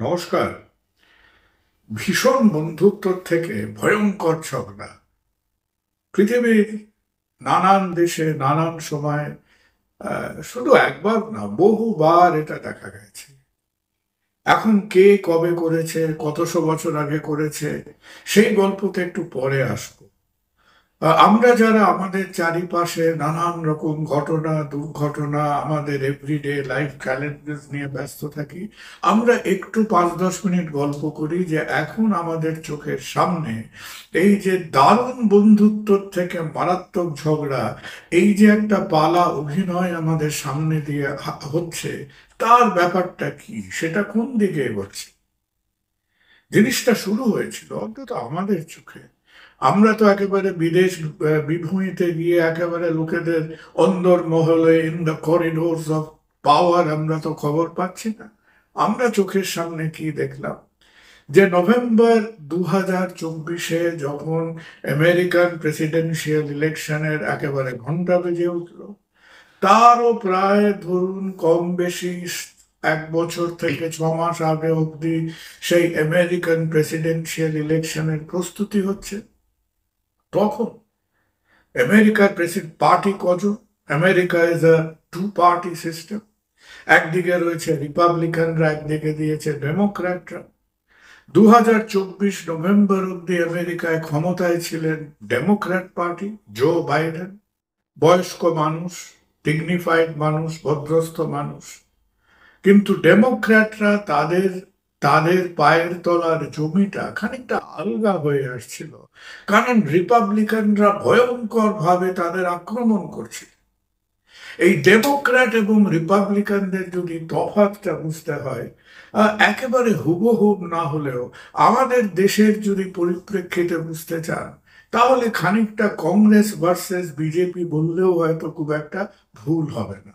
নমস্কার। ভীষণ বন্ধুত্ব থেকে ভয়ঙ্কর ঝগড়া পৃথিবীর নানান দেশে নানান সময় শুধু একবার না বহুবার এটা দেখা গেছে। এখন কে কবে করেছে, কতশো বছর আগে করেছে, সেই গল্পতে একটু পরে আসবো। আমরা যারা আমাদের চারিপাশে নানান রকম ঘটনা দুর্ঘটনা আমাদের এভরিডে লাইফ চ্যালেঞ্জেস নিয়ে ব্যস্ত থাকি, আমরা একটু 5-10 মিনিট গল্প করি যে এখন আমাদের চোখের সামনে এই যে দারুণ বন্ধুত্ব থেকে মারাত্মক ঝগড়া, এই যে একটা পালা অভিনয় আমাদের সামনে দিয়ে হচ্ছে, তার ব্যাপারটা কি, সেটা কোন দিকে এগোচ্ছে। জিনিসটা শুরু হয়েছিল অন্তত আমাদের চোখে, আমরা তো একেবারে বিদেশ বিভূমিতে গিয়ে একেবারে লোকেদের অন্দর মহলে in the corridors of power আমরা তো খবর পাচ্ছি না। আমরা চোখের সামনে কি দেখলাম, যে নভেম্বর 2024-এ যখন আমেরিকান প্রেসিডেন্সিয়াল ইলেকশনের একেবারে ঘন্টা বেজে উঠল, তারও প্রায় ধরুন কম বেশি 1 বছর থেকে 6 মাস আগে অবধি সেই আমেরিকান প্রেসিডেন্সিয়াল ইলেকশনের প্রস্তুতি হচ্ছে। তখন আমেরিকার প্রেসিডেন্ট পার্টি কজন? America is a two party system. একদিকে রয়েছে রিপাবলিকানরা, একদিকে দিয়েছে ডেমোক্র্যাটরা। 2024 নভেম্বর অব্দি আমেরিকায় ক্ষমতায় ছিলেন ডেমোক্র্যাট পার্টি, জো বাইডেন, বয়স্ক মানুষ, ডিগনিফাইড মানুষ, ভদ্রস্থ মানুষ। কিন্তু ডেমোক্র্যাটরা তাদের তাদের পায়ের তলার জমিটা খানিকটা আলগা হয়ে আসছিল, কারণ রিপাবলিকানরা ভয়ঙ্কর ভাবে তাদের আক্রমণ করছিল। এই ডেমোক্র্যাট এবং রিপাবলিকানদের যদি তফাৎটা বুঝতে হয়, একেবারে হুবহুব না হলেও আমাদের দেশের যদি পরিপ্রেক্ষিতে বুঝতে চান, তাহলে খানিকটা কংগ্রেস ভার্সেস বিজেপি বললেও হয়তো খুব একটা ভুল হবে না।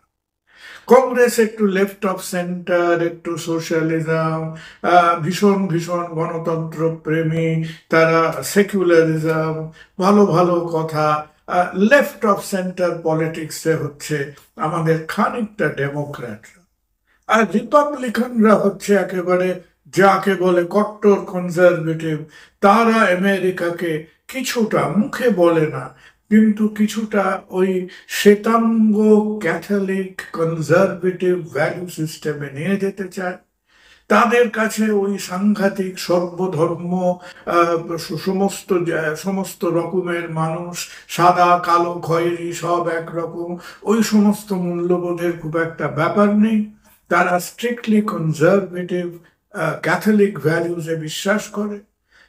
কংগ্রেস একটু লেফট অফ সেন্টার, একটু সোশ্যালিজম, ভীষণ ভীষণ গণতন্ত্র প্রেমী, তারা সেকুলারিজম, ভালো ভালো কথা, লেফট অফ সেন্টার পলিটিক্সে হচ্ছে আমাদের খানিকটা ডেমোক্র্যাট। আর রিপাবলিকানরা হচ্ছে একেবারে যাকে বলে কট্টর কনজারভেটিভ। তারা আমেরিকাকে কিছুটা মুখে বলে না, কিন্তু কিছুটা ওই শ্বেতাঙ্গ ক্যাথলিক কনজারভেটিভ ভ্যালু সিস্টেমে নিয়ে যেতে চায়। তাদের কাছে ওই সাংঘাতিক সর্বধর্ম, সমস্ত সমস্ত রকমের মানুষ, সাদা কালো খয়েরি সব একরকম, ওই সমস্ত মূল্যবোধের খুব একটা ব্যাপার নেই। তারা স্ট্রিক্টলি কনজারভেটিভ ক্যাথলিক ভ্যালুজে বিশ্বাস করে,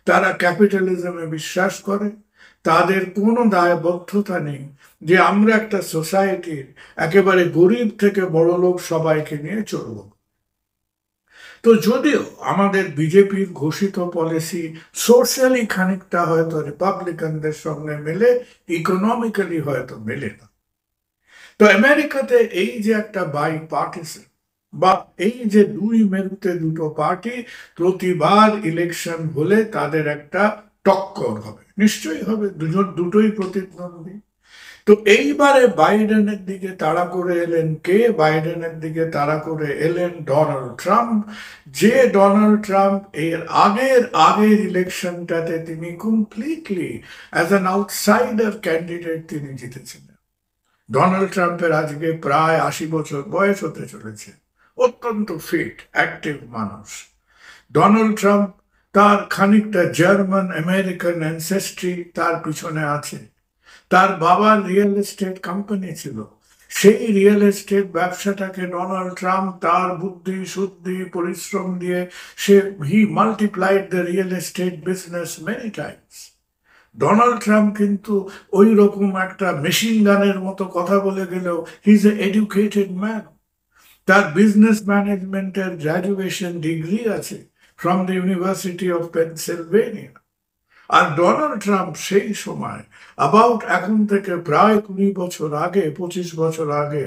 তারা ক্যাপিটালিজমে বিশ্বাস করে। তাদের কোনো দায়বদ্ধতা নেই যে আমরা একটা সোসাইটির একেবারে গরিব থেকে বড় লোক সবাইকে নিয়ে চলব। তো যদিও আমাদের বিজেপির ঘোষিত পলিসি সোশ্যালি খানিকটা হয়তো রিপাবলিকানদের সঙ্গে মেলে, ইকোনমিক্যালি হয়তো মেলে না। তো আমেরিকাতে এই যে একটা বাই পার্টিসন, বা এই যে দুই মেরুতে দুটো পার্টি, প্রতিবার ইলেকশন হলে তাদের একটা টক্কর হবে, নিশ্চয়ই হবে, দুটোই প্রতিদ্বন্দ্বী। তো এইবারে বাইডেনের দিকে তাড়া করে এলেন কে? বাইডেনের দিকে তাড়া করে এলেন ডোনাল্ড ট্রাম্প। যে ডোনাল্ড ট্রাম্প এর আগের ইলেকশনটাতে তিনি completely as an outsider candidate তিনি জিতেছিলেন। ডোনাল্ড ট্রাম্পের আজকে প্রায় 80 বছর বয়স হতে চলেছে, অত্যন্ত ফিট অ্যাক্টিভ মানুষ। ডোনাল্ড ট্রাম্প, তার খানিকটা জার্মান আমেরিকান অ্যানসেস্ট্রি তার পিছনে আছে। তার বাবার রিয়েল এস্টেট কোম্পানি ছিল, সেই রিয়েল এস্টেট ব্যবসাটাকে ডোনাল্ড ট্রাম্প তার বুদ্ধি শুদ্ধি পরিশ্রম দিয়ে he multiplied the real estate business many times. Donald Trump কিন্তু ওই রকম একটা মেশিন গানের মতো কথা বলে গেলেও he is a educated man. তার বিজনেস ম্যানেজমেন্টের গ্র্যাজুয়েশন ডিগ্রি আছে from the University of Pennsylvania. আর ডোনাল্ড ট্রাম্প সেই সময় অ্যাবাউট এখন থেকে প্রায় 20 বছর আগে, 25 বছর আগে,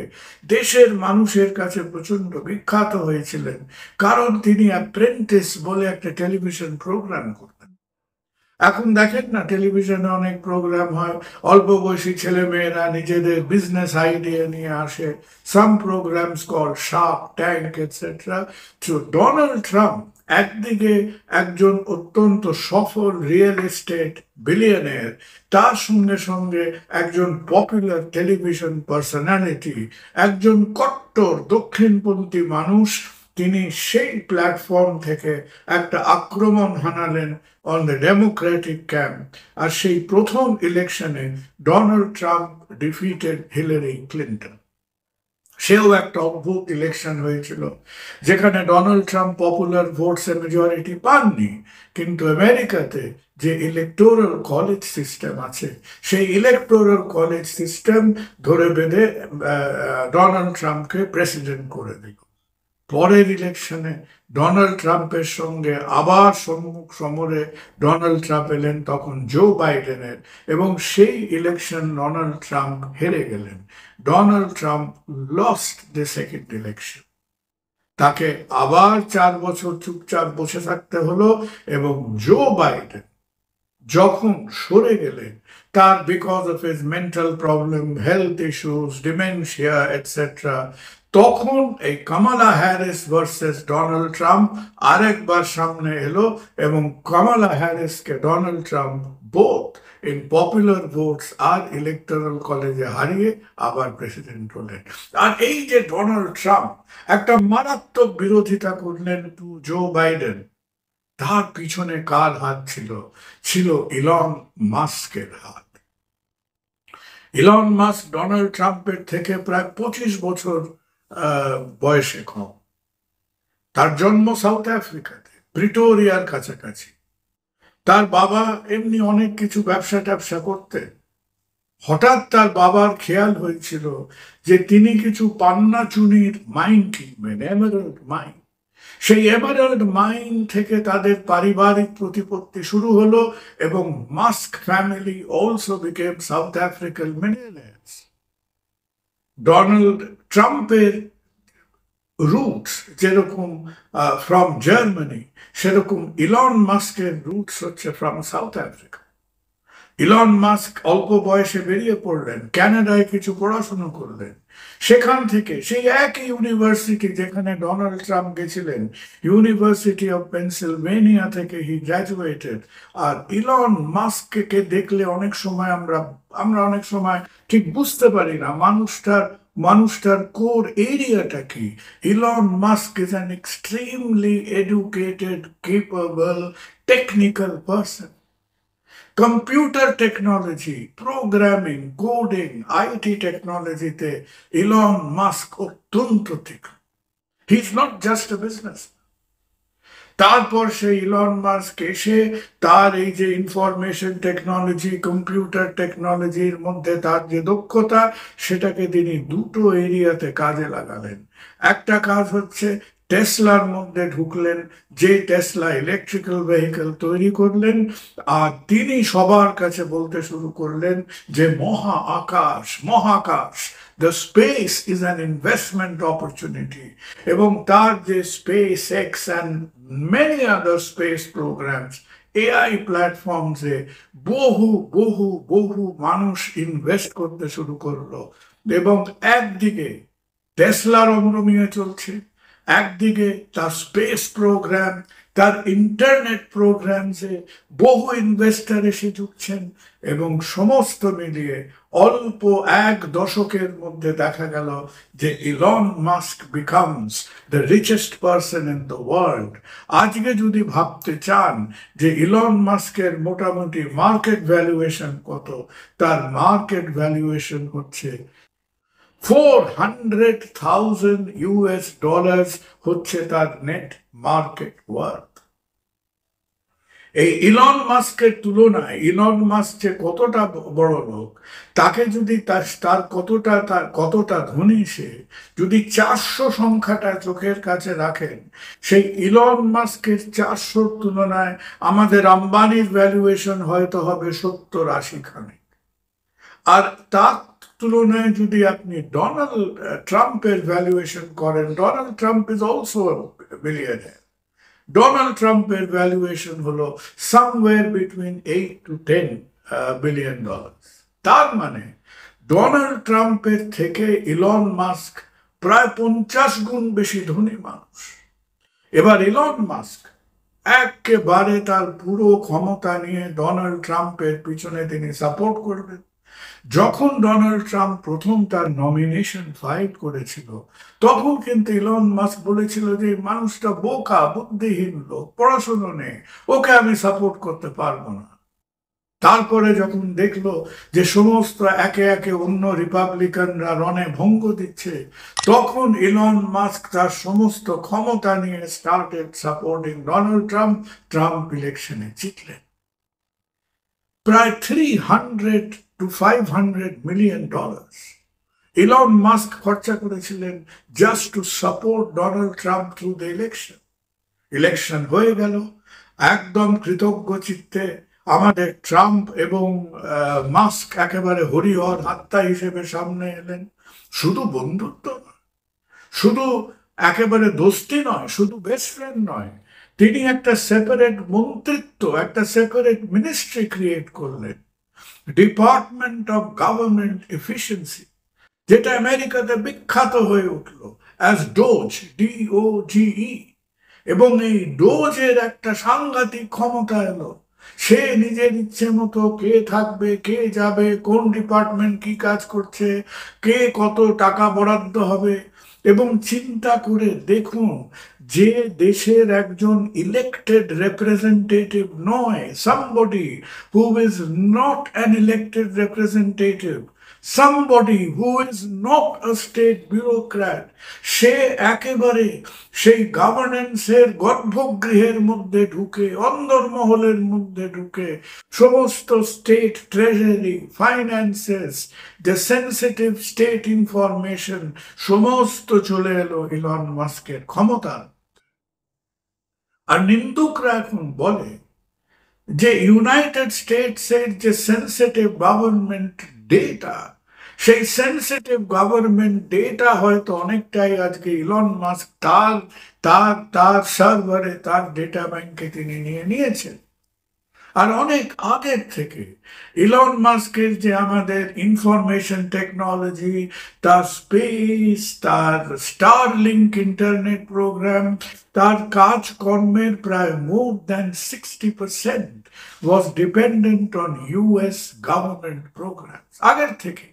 দেশের মানুষের কাছে প্রচন্ড বিখ্যাত হয়েছিলেন, কারণ তিনি অ্যাপ্রেন্টিস বলে একটা টেলিভিশন প্রোগ্রাম করতেন। এখন দেখেন না, টেলিভিশনে অনেক প্রোগ্রাম হয়, অল্প বয়সী ছেলে মেয়েরা নিজেদের বিজনেস আইডিয়া নিয়ে আসে, some programs call Shark Tank etcetera. তো ডোনাল্ড ট্রাম্প একদিকে একজন অত্যন্ত সফল রিয়েল এস্টেট বিলিয়নের, তার সঙ্গে সঙ্গে একজন পপুলার টেলিভিশন পার্সোনালিটি, একজন কট্টর দক্ষিণপন্থী মানুষ, তিনি সেই প্ল্যাটফর্ম থেকে একটা আক্রমণ হানালেন অন দ্য ডেমোক্রেটিক ক্যাম্প। আর সেই প্রথম ইলেকশনে Donald Trump defeated Hillary Clinton. সেও একটা অদ্ভুত ইলেকশন হয়েছিল, যেখানে ডোনাল্ড ট্রাম্প পপুলার ভোটসে মেজরিটি পাননি, কিন্তু আমেরিকাতে যে ইলেকটোরাল কলেজ সিস্টেম আছে, সেই ইলেকটোরাল কলেজ সিস্টেম ধরে বেঁধে ডোনাল্ড ট্রাম্পকে প্রেসিডেন্ট করে দিল। পরের ইলেকশনে ডোনাল্ড ট্রাম্পের সঙ্গে আবার সম্মুখ সমরে ডোনাল্ড ট্রাম্প এলেন তখন জো বাইডেনের, এবং সেই ইলেকশন ডোনাল্ড ট্রাম্প হেরে গেলেন। Donald Trump lost the second election. তাকে আবার 4 বছর চুপচাপ বসে থাকতে হলো, এবং জো বাইডেন যখন সরে গেলেন, তার because of his mental problem, health issues, dementia etcetera, তখন এই Kamala Harris versus Donald Trump আরেকবার সামনে এলো, এবং কামালা হ্যারিসকে Donald Trump both in popular votes আর ইলেকটোরাল কলেজে হারিয়ে আবার প্রেসিডেন্ট হলেন। আর এই যে ডোনাল্ড ট্রাম্প একটা মারাত্মক বিরোধিতা করলেন টু জো বাইডেন, তার পিছনে কার হাত ছিল? ছিল ইলন মাস্কের হাত। ইলন মাস্ক ডোনাল্ড ট্রাম্পের থেকে প্রায় 25 বছর বয়সে কম। তার জন্ম সাউথ আফ্রিকাতে, প্রিটোরিয়ার কাছাকাছি। তার বাবা এমনি অনেক কিছু ব্যবসা ট্যাবসা করতেন। হঠাৎ তার বাবার খেয়াল হয়েছিল যে তিনি কিছু পান্না চুনির মাইন কিনবেন, এমারাল্ড মাইন। সেই এমারাল্ড মাইন থেকে তাদের পারিবারিক প্রতিপত্তি শুরু হলো, এবং Musk family also became South African millionaires. Donald ট্রাম্পের রুটস যেরকম ফ্রম জার্মানি, সেরকম ইলন মাস্কের রুটস হচ্ছে from South Africa. Elon Musk অল্প বয়সে বেরিয়ে পড়লেন, কানাডায় কিছু পড়াশোনা করলেন। সেখান থেকে সেই একই ইউনিভার্সিটি যেখানে ডোনাল্ড ট্রাম্প গেছিলেন, ইউনিভার্সিটি অফ পেনসিলভেনিয়া থেকে হি গ্র্যাজুয়েটেড। আর ইলন মাস্ককে দেখলে অনেক সময় আমরা অনেক সময় ঠিক বুঝতে পারি না মানুষটার কোর এরিয়াটা কি। Elon Musk is an extremely educated, capable, technical person. Computer technology, programming, coding, IT টেকনোলজিতে ইলন মাস্ক অত্যন্ত তীক্ষ্ণ। He is not just a business. তারপর সেই ইলন মাস্ক এসে তার এই যে ইনফরমেশন টেকনোলজি, কম্পিউটার টেকনোলজির মধ্যে তার যে দক্ষতা, সেটাকে তিনি দুটো এরিয়াতে কাজে লাগালেন। একটা কাজ হচ্ছে টেসলার মধ্যে ঢুকলেন, যে টেসলা ইলেকট্রিক্যাল ভেহিকেল তৈরি করলেন। আর তিনি সবার কাছে বলতে শুরু করলেন যে মহাকাশ, the space is an investment opportunity. এবং তার যে space X and many other space programs, AI প্ল্যাটফর্মসে বহু বহু বহু মানুষ ইনভেস্ট করতে শুরু করলো। এবং একদিকে টেসলার অমরমিয়ে চলছে, একদিকে তার স্পেস প্রোগ্রাম, তার ইন্টারনেট প্রোগ্রামসে বহু ইনভেস্টার এসে ঢুকছেন, এবং সমস্ত মিলিয়ে অল্প 1 দশকের মধ্যে দেখা গেল যে Elon Musk becomes the richest person in the world. আজকে যদি ভাবতে চান যে ইলন মাস্কের মোটামুটি মার্কেট ভ্যালুয়েশন কত, তার মার্কেট ভ্যালুয়েশন হচ্ছে $400,000 হচ্ছে তার নেট মার্কেট ওয়ার্থ। এই ইলন মাস্কের তুলনায় ইলন মাস্ক যে কতটা বড় লোক, তাকে যদি তার কতটা ধনী সে, যদি 400 সংখ্যাটা চোখের কাছে রাখেন, সেই ইলন মাস্কের 400 তুলনায় আমাদের আম্বানির ভ্যালুয়েশন হয়তো হবে 70-80 খানে। আর তার তুলনায় যদি আপনি ডোনাল্ড ট্রাম্পের ভ্যালুয়েশন করেন, Donald Trump is also billionaire. Donald ট্রাম্পের ভ্যালুয়েশন হলো somewhere between 8 to 10 billion dollar. তার মানে ডোনাল্ড ট্রাম্পের থেকে ইলন মাস্ক প্রায় 50 গুণ বেশি ধনী মানুষ। এবার ইলন মাস্ক একেবারে তার পুরো ক্ষমতা নিয়ে ডোনাল্ড ট্রাম্পের পিছনে তিনি সাপোর্ট করবেন। যখন ডোনাল্ড ট্রাম্প প্রথম তার নমিনেশন ফাইল করেছিল, তখন কিন্তু ইলন মাস্ক বলেছিল যে এই মানুষটা বোকা, বুদ্ধিহীন লোক, পড়াশুনো নেই, ওকে আমি সাপোর্ট করতে পারবো না। তারপরে যখন দেখলো যে সমস্ত একে একে অন্য রিপাবলিকানরা রণে ভঙ্গ দিচ্ছে, তখন ইলন মাস্ক তার সমস্ত ক্ষমতা নিয়ে started supporting Donald Trump. Trump ইলেকশনে জিতলেন। প্রায় $300 to $500 million ইলন মাস্ক খরচা করেছিলেন just to support Donald Trump through the election. Election হয়ে গেল, একদম কৃতজ্ঞ চিত্তে আমাদের ট্রাম্প এবং মাস্ক একেবারে হরিহর আত্মা হিসেবে সামনে এলেন। শুধু বন্ধুত্ব নয়, শুধু একেবারে দোস্তি নয়, শুধু বেস্ট ফ্রেন্ড নয়, তিনি একটা সেপারেট মন্ত্রিত্ব, একটা সেপারেট মিনিস্ট্রি ক্রিয়েট করলেন, ডিপার্টমেন্ট অফ গভর্নমেন্ট এফিসিয়েন্সি, যেটা আমেরিকাতে বিখ্যাত হয়ে উঠল অ্যাজ ডোজ, DOGE। এবং এই ডোজের একটা সাংঘাতিক ক্ষমতা এলো। সে নিজের ইচ্ছে মতো কে থাকবে, কে যাবে, কোন ডিপার্টমেন্ট কি কাজ করছে, কে কত টাকা বরাদ্দ হবে। এবং চিন্তা করে দেখুন, যে দেশের একজন ইলেক্টেড রিপ্রেজেন্টেটিভ নয়, somebody who is not an elected representative, somebody who is not a state bureaucrat, সে একেবারে সেই গভর্নেন্সের গর্ভগৃহের মধ্যে ঢুকে, অন্দরমহলের মধ্যে ঢুকে সমস্ত state treasury, finances, the sensitive state information সমস্ত চলে এলো ইলন মাস্কের ক্ষমতা। আর নিন্দুকরা এখন বলে যে ইউনাইটেড স্টেটসের যে সেন্সিটিভ গভর্নমেন্ট ডেটা, সেই সেন্সিটিভ গভর্নমেন্ট ডেটা হয়তো অনেকটাই আজকে ইলন মাস্ক তার তার তার সার্ভারে, তার ডেটা ব্যাংকে তিনি নিয়ে নিয়েছেন। আর অনেক আগের থেকে ইলন মাস্কের যে আমাদের ইনফরমেশন টেকনোলজি, তার স্পেস, তার স্টারলিংক ইন্টারনেট প্রোগ্রাম, তার কাজকর্মের প্রায় more than 60% was dependent on US government program. আগের থেকে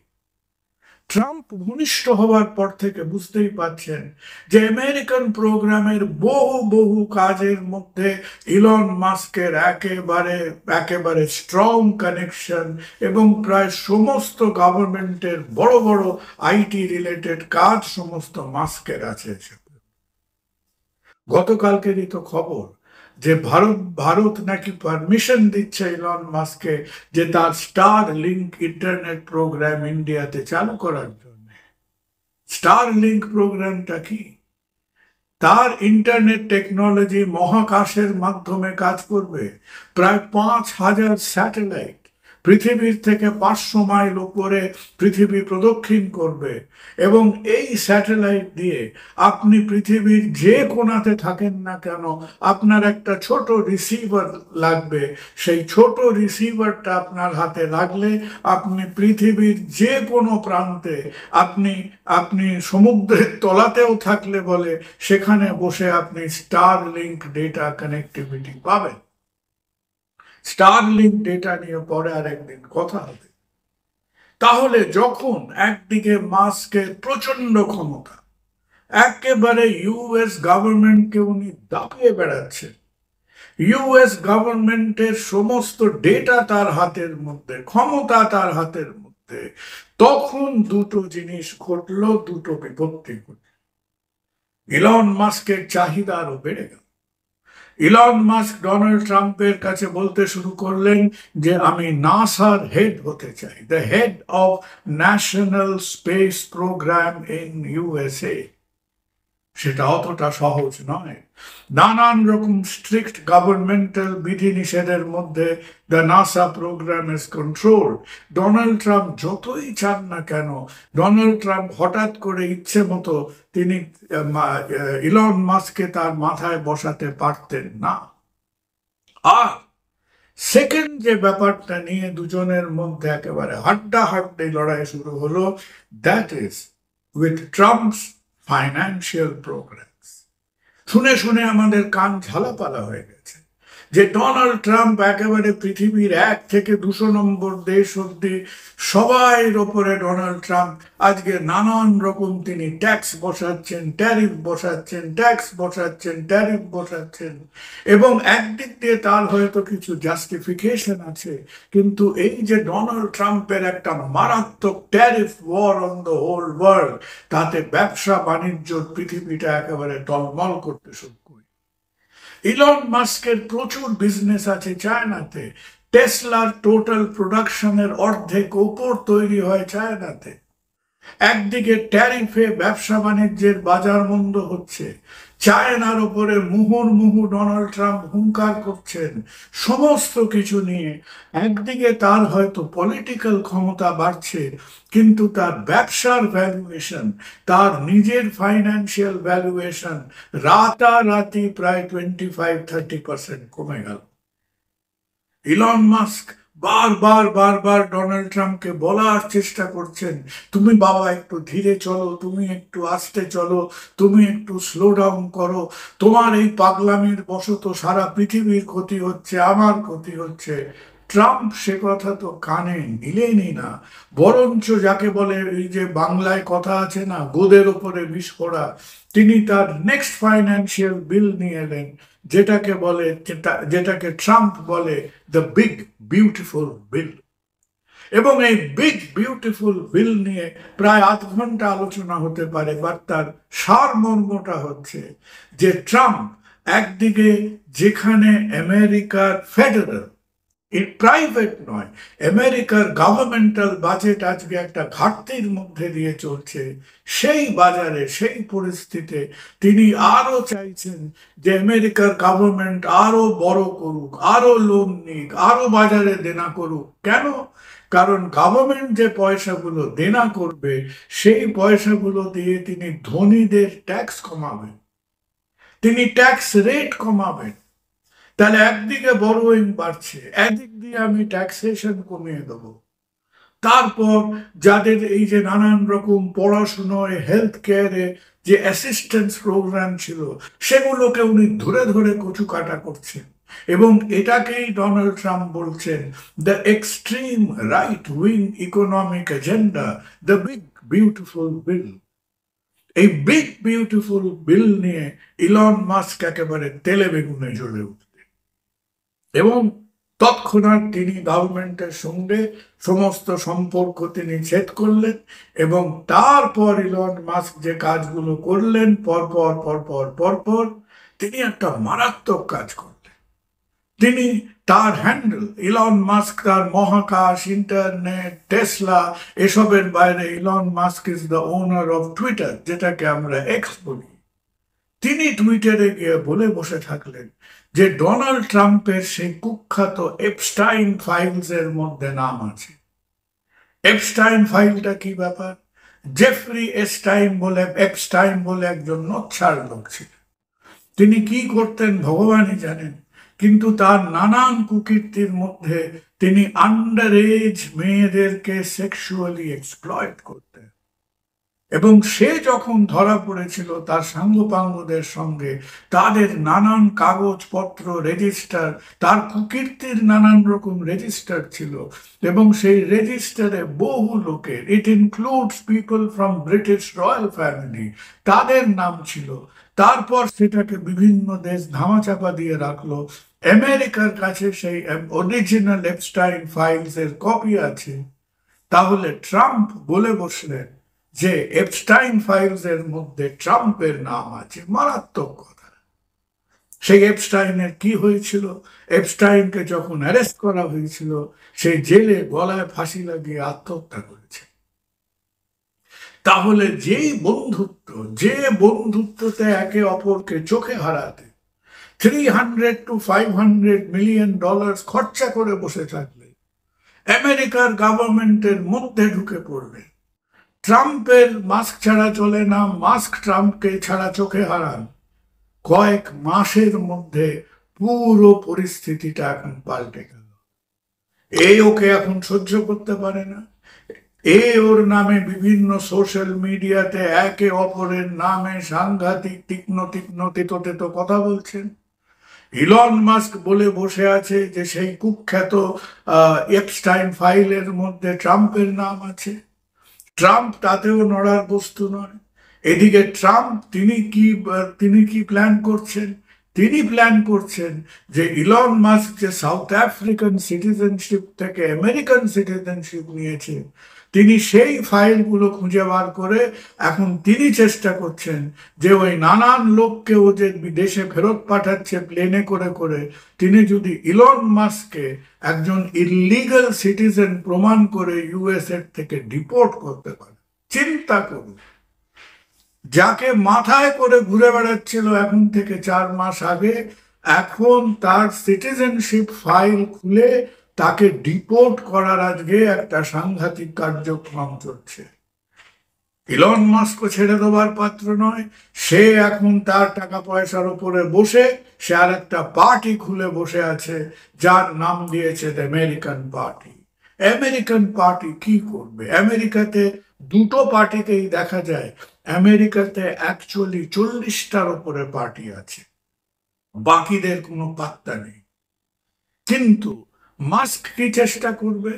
ট্রাম্প ঘনিষ্ঠ হওয়ার পর থেকে বুঝতেই পারছেন যে আমেরিকান প্রোগ্রামের বহু বহু কাজের মধ্যে ইলন মাস্কের একেবারে একেবারে স্ট্রং কানেকশন, এবং প্রায় সমস্ত গভর্নমেন্টের বড় বড় IT রিলেটেড কাজ সমস্ত মাস্কের আছে। গতকালকেরই তো খবর যে ভারত নাকি পারমিশন দিচ্ছে ইলন মাস্ককে যে তার স্টার লিংক ইন্টারনেট প্রোগ্রাম ইন্ডিয়াতে চালু করার জন্য। স্টার লিংক প্রোগ্রামটা কি? তার ইন্টারনেট টেকনোলজি মহাকাশের মাধ্যমে কাজ করবে। প্রায় 5,000 স্যাটেলাইট পৃথিবীর থেকে 500 মাইল উপরে পৃথিবী প্রদক্ষিণ করবে, এবং এই স্যাটেলাইট দিয়ে আপনি পৃথিবীর যে কোণাতে থাকেন না কেন, আপনার একটা ছোট রিসিভার লাগবে। সেই ছোট রিসিভারটা আপনার হাতে লাগলে আপনি পৃথিবীর যে কোনো প্রান্তে, আপনি আপনি সমুদ্রের তলাতেও থাকলে বলে, সেখানে বসে আপনি স্টার লিংক ডেটা কানেক্টিভিটি পাবেন। স্টারলিংক ডেটা নিয়ে পরে আর একদিন কথা হবে। তাহলে যখন একদিকে মাস্কের প্রচন্ড ক্ষমতা, একেবারে US গভর্নমেন্টকে উনি দাপিয়ে বেড়াচ্ছেন, US গভর্নমেন্টের সমস্ত ডেটা তার হাতের মধ্যে, ক্ষমতা তার হাতের মধ্যে, তখন দুটো জিনিস ঘটলো, দুটো বিপত্তি ঘটল। ইলন মাস্কের চাহিদা আরো বেড়ে গেল। ইলন মাস্ক ডোনাল্ড ট্রাম্পের কাছে বলতে শুরু করলেন যে আমি নাসার হেড হতে চাই, the head of national space program in USA। সেটা অতটা সহজ নয়। নানান রকম স্ট্রিক্ট গভর্নমেন্টাল বিধিনিষেধের মধ্যে the NASA programme is control. Donald Trump যতই চান না কেন, ডোনাল্ড ট্রাম্প হঠাৎ করে ইচ্ছে মতো তিনি ইলন মাস্ককে তার মাথায় বসাতে পারতেন না। আর সেকেন্ড যে ব্যাপারটা নিয়ে দুজনের মধ্যে একেবারে হাড্ডাহাড্ডি লড়াই শুরু হলো, that is with Trump's financial programs. শুনে শুনে আমাদের কান ঝালাপালা হয়ে গেছে। যে ডোনাল্ড ট্রাম্প একেবারে পৃথিবীর 1 থেকে 200 নম্বর দেশ অব্দি সবাইয়ের ওপরে ডোনাল্ড ট্রাম্প আজকে নানান রকম তিনি ট্যাক্স বসাচ্ছেন, ট্যারিফ বসাচ্ছেন, ট্যাক্স বসাচ্ছেন, ট্যারিফ বসাচ্ছেন। এবং একদিক দিয়ে তার হয়তো কিছু জাস্টিফিকেশন আছে, কিন্তু এই যে ডোনাল্ড ট্রাম্পের একটা মারাত্মক tariff war on the whole world, তাতে ব্যবসা বাণিজ্য পৃথিবীটা একেবারে টলমল করতে শুরু করে। ইলন মাস্কের প্রচুর বিজনেস আছে চায়নাতে। টেসলার টোটাল প্রোডাকশনের অর্ধেক ওপর তৈরি হয় চায়নাতে। একদিকে ট্যারিফে ব্যবসা বাণিজ্যের বাজার মন্দ হচ্ছে, চায়নার উপরে মুহুর্মুহু ডোনাল্ড ট্রাম্প হুঙ্কার করছেন সমস্ত কিছু নিয়ে। একদিকে তার হয়তো পলিটিক্যাল ক্ষমতা বাড়ছে, কিন্তু তার ব্যবসার ভ্যালুয়েশন, তার নিজের ফাইন্যান্সিয়াল ভ্যালুয়েশন রাতারাতি প্রায় 25-30% কমে গেল। ইলন মাস্ক বারবার বারবার ডোনাল্ড ট্রাম্পকে বলার চেষ্টা করছেন, তুমি বাবা একটু ধীরে চলো, তুমি একটু আস্তে চলো, তুমি একটু স্লো ডাউন করো, তোমার এই পাগলামির বশত সারা পৃথিবীর ক্ষতি হচ্ছে, আমার ক্ষতি হচ্ছে। ট্রাম্প সে কথা তো কানে নিলেনই না, বরঞ্চ যাকে বলে এই যে বাংলায় কথা আছে না, গোদের ওপরে বিষ পড়া, তিনি তার নেক্সট ফাইন্যান্সিয়াল বিল নিয়ে এলেন, যেটাকে ট্রাম্প বলে দ্য বিগ বিউটিফুল বিল। এবং এই বিগ বিউটিফুল বিল নিয়ে প্রায় আধ ঘন্টা আলোচনা হতে পারে, বাট তার সারমর্মটা হচ্ছে যে ট্রাম্প একদিকে যেখানে আমেরিকার ফেডারেল, প্রাইভেট নয়, আমেরিকার গভর্নমেন্টাল বাজেট আজকে একটা ঘাটতির মধ্যে দিয়ে চলছে, সেই বাজারে সেই পরিস্থিতিতে তিনি আরো চাইছেন যে আমেরিকার গভর্নমেন্ট আরো বড় করুক, আরো লোন নিক, আরো বাজারে দেনা করুক। কেন? কারণ গভর্নমেন্ট যে পয়সাগুলো দেনা করবে, সেই পয়সাগুলো দিয়ে তিনি ধনীদের ট্যাক্স কমাবেন, তিনি ট্যাক্স রেট কমাবেন। তাহলে একদিকে বড়োইং বাড়ছে, একদিক দিয়ে আমি ট্যাক্সেশন কমিয়ে দেবো। তারপর যাদের এই যে নানান রকম পড়াশুনোয়, হেলথ কেয়ারে যে অ্যাসিস্ট্যান্স প্রোগ্রাম ছিল, সেগুলোকে উনি ধরে ধরে কচু কাটা করছেন। এবং এটাকেই ডোনাল্ড ট্রাম্প বলছেন the extreme right wing economic agenda, the big beautiful bill. এই বিগ বিউটিফুল বিল নিয়ে ইলন মাস্ক একেবারে তেলে বেগুনে জ্বলে উঠলেন এবং তৎক্ষণাৎ তিনি গভর্নমেন্টের সঙ্গে সমস্ত সম্পর্ক তিনি ছেদ করলেন। এবং তারপর ইলন মাস্ক যে কাজগুলো করলেন পরপর পরপর পরপর, তিনি একটা মারাত্মক কাজ করলেন। তিনি তার হ্যান্ডেল ইলন মাস্ক, তার মহাকাশ, ইন্টারনেট, টেসলা, এসবের বাইরে Elon Musk is the owner of Twitter, যেটাকে আমরা এক্স বলি। তিনি টুইটারে গিয়ে বলে বসে থাকলেন যে ডোনাল্ড ট্রাম্পের সেই কুখ্যাত এপস্টাইন ফাইলস এর মধ্যে নাম আছে। এপস্টাইন ফাইলটা কি ব্যাপার? জেফরি এপস্টাইন বলে একজন নচ্ছার লোক ছিলেন। তিনি কি করতেন ভগবানই জানেন, কিন্তু তার নানান কুকীর্তির মধ্যে তিনি আন্ডার এজ মেয়েদেরকে সেক্সুয়ালি এক্সপ্লয়েট করতেন। এবং সে যখন ধরা পড়েছিল তার সাঙ্গপাঙ্গদের সঙ্গে, তাদের নানান কাগজপত্র, রেজিস্টার, তার কুকীর্তির নানান রকম রেজিস্টার ছিল, এবং সেই রেজিস্টারে বহু লোকের, it includes people from British royal family, তাদের নাম ছিল। তারপর সেটাকে বিভিন্ন দেশ ধামাচাপা দিয়ে রাখলো। আমেরিকার কাছে সেই অরিজিনাল এপস্টাইন ফাইলস এর কপি আছে। তাহলে ট্রাম্প বলে বসলেন যে এপস্টাইন ফাইলস এর মধ্যে ট্রাম্পের নাম আছে। মারাত্মক কথা। সেই এপস্টাইনের কি হয়েছিল? এপস্টাইনকে যখন অ্যারেস্ট করা হয়েছিল, সেই জেলে গলায় ফাঁসি লাগিয়ে আত্মহত্যা করেছে। তাহলে যে বন্ধুত্বতে একে অপরকে চোখে হারাতে $300 to $500 মিলিয়ন খরচা করে বসে থাকলে, আমেরিকার গভর্নমেন্টের মধ্যে ঢুকে পড়বে, ট্রাম্পের মাস্ক ছাড়া চলে না, মাস্ক ট্রাম্পকে ছাড়া চোখে হারান, কয়েক মাসের মধ্যে পুরো পরিস্থিতিটা এখন পাল্টে গেল। ওকে এখন সহ্য করতে পারে না। ওর নামে বিভিন্ন সোশ্যাল মিডিয়াতে একে অপরের নামে সাংঘাতিক তীক্ষ্ণ তীক্ষ্ণ তেতো কথা বলছেন। ইলন মাস্ক বলে বসে আছে যে সেই কুখ্যাত এপস্টাইন ফাইলের মধ্যে ট্রাম্পের নাম আছে। ট্রাম্প তাতেও নড়ার বস্তু নয়। এদিকে ট্রাম্প তিনি কি প্ল্যান করছেন? তিনি প্ল্যান করছেন যে ইলন মাস্ক যে সাউথ আফ্রিকান সিটিজেনশিপ থেকে আমেরিকান সিটিজেনশিপ নিয়েছে, তিনি সেই ফাইলগুলো খুঁজে বার করে এখন তিনি চেষ্টা করছেন যে ওই নানান লোককে ও যে বিদেশে ফেরত পাঠাচ্ছে প্লেনে করে করে, তিনি যদি ইলন মাস্ককে একজন ইলিগাল সিটিজেন প্রমাণ করে ইউএসএ থেকে ডিপোর্ট করতে পারে। চিন্তা করুন, যাকে মাথায় করে ঘুরে বেড়াচ্ছিল এখন থেকে 4 মাস আগে, এখন তার সিটিজেনশিপ ফাইল খুলে তাকে ডিপোর্ট করার আজকে একটা সাংঘাতিক কার্যক্রম চলছে। ইলন মাস্কও ছেড়ে দেওয়ার পাত্র নয়। সে এখন তার টাকা পয়সার উপরে বসে সে আর একটা পার্টি খুলে বসে আছে, যার নাম দিয়েছে আমেরিকান পার্টি। আমেরিকান পার্টি কি করবে? আমেরিকাতে দুটো পার্টিকেই দেখা যায়। আমেরিকাতে অ্যাকচুয়ালি 40টার উপরে পার্টি আছে, বাকিদের কোনো পাত্তা নেই। কিন্তু মাস্ক কি চেষ্টা করবে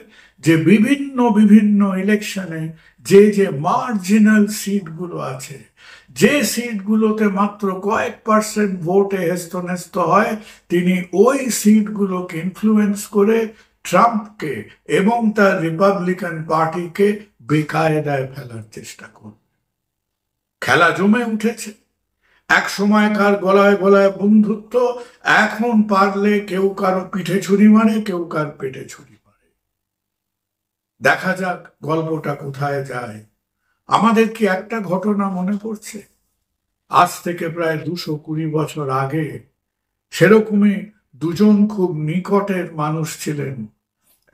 যে বিভিন্ন বিভিন্ন ইলেকশনে যে মার্জিনাল সিটগুলো আছে, যে সিটগুলোতে মাত্র কয়েক পার্সেন্ট ভোটে হেস্তনেস্ত হয়, তিনি ওই সিটগুলোকে ইনফ্লুয়েন্স করে ট্রাম্পকে এবং তার রিপাবলিকান পার্টিকে বেকায়দায় ফেলার চেষ্টা করবে। খেলা জমে উঠেছে। এক সময়কার গলায় গলায় বন্ধুত্ব, এখন পারলে কেউ কারো পিঠে ছুরি মারে, কেউ কার পেটে ছুরি মারে। দেখা যাক গল্পটা কোথায় যায়। আমাদের কি একটা ঘটনা মনে পড়ছে? আজ থেকে প্রায় 220 বছর আগে সেরকমই দুজন খুব নিকটের মানুষ ছিলেন।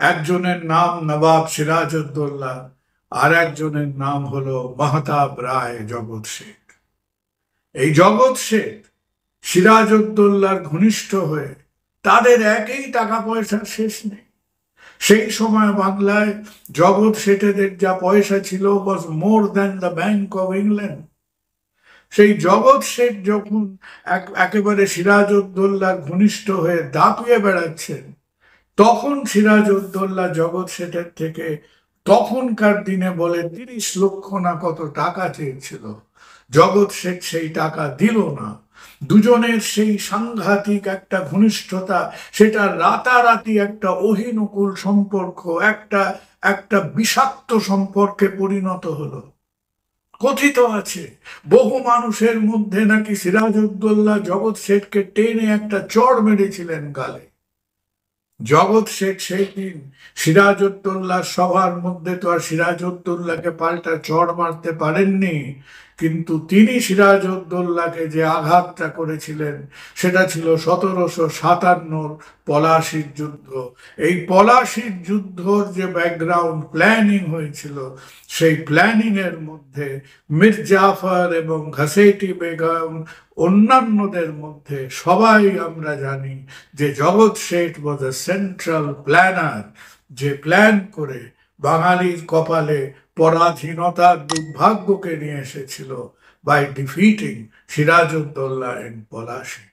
একজনের নাম নবাব সিরাজউদ্দৌলা, আর একজনের নাম হলো মাহতাব রায় জগৎ শেঠ। এই জগৎ শেঠ সিরাজউদ্দৌলার ঘনিষ্ঠ হয়ে, তাদের একেই টাকা পয়সার শেষ নেই। সেই সময় বাংলায় জগৎ শেঠেদের যা পয়সা ছিল was more than the Bank of England. সেই জগৎ শেঠ যখন একেবারে সিরাজউদ্দৌলার ঘনিষ্ঠ হয়ে দাপিয়ে বেড়াচ্ছেন, তখন সিরাজউদ্দৌলা জগৎ শেঠের থেকে তখনকার দিনে বলে 30 লক্ষ না কত টাকা চেয়েছিল। জগৎ শেঠ সেই টাকা দিল না। দুজনের সেই সাংঘাতিক একটা ঘনিষ্ঠতা, সেটা রাতারাতি একটা অহিনুকূল সম্পর্ক, একটা একটা বিষাক্ত সম্পর্কে পরিণত হলো। কথিত আছে বহু মানুষের মধ্যে নাকি সিরাজউদ্দৌলা জগৎ শেঠকে টেনে একটা চড় মেরেছিলেন গালে। জগৎ শেঠ সেই দিন সিরাজউদ্দৌলার সভার মধ্যে তো আর সিরাজউদ্দৌলাকে পাল্টা চড় মারতে পারেননি, কিন্তু তিনি সিরাজউদ্দৌলাকে যে আঘাতটা করেছিলেন সেটা ছিল 1757 পলাশির যুদ্ধ। এই পলাশির যুদ্ধর যে ব্যাকগ্রাউন্ড প্ল্যানিং হয়েছিল, সেই প্ল্যানিং এর মধ্যে মীর জাফর এবং ঘসেটি বেগম অন্যান্যদের মধ্যে সবাই আমরা জানি যে Jagat Seth was a central planner, যে প্ল্যান করে বাঙালির কপালে পরাধীনতার দুর্ভাগ্যকে নিয়ে এসেছিল by defeating Sirajuddaula and Palashi.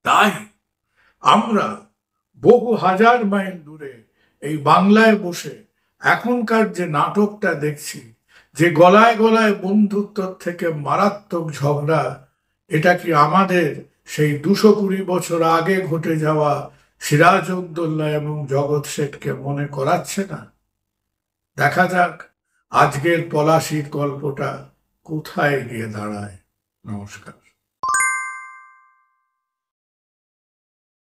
তাই আমরা বহু হাজার মাইল দূরে এই বাংলায় বসে এখনকার যে নাটকটা দেখছি, যে গলায় গলায় বন্ধুত্ব থেকে মারাত্মক ঝগড়া, এটা কি আমাদের সেই 220 বছর আগে ঘটে যাওয়া সিরাজউদ্দৌলা এবং জগৎ শেঠকে মনে করাচ্ছে না? দেখা যাক আজকের পলাশির গল্পটা কোথায় গিয়ে দাঁড়ায়। নমস্কার।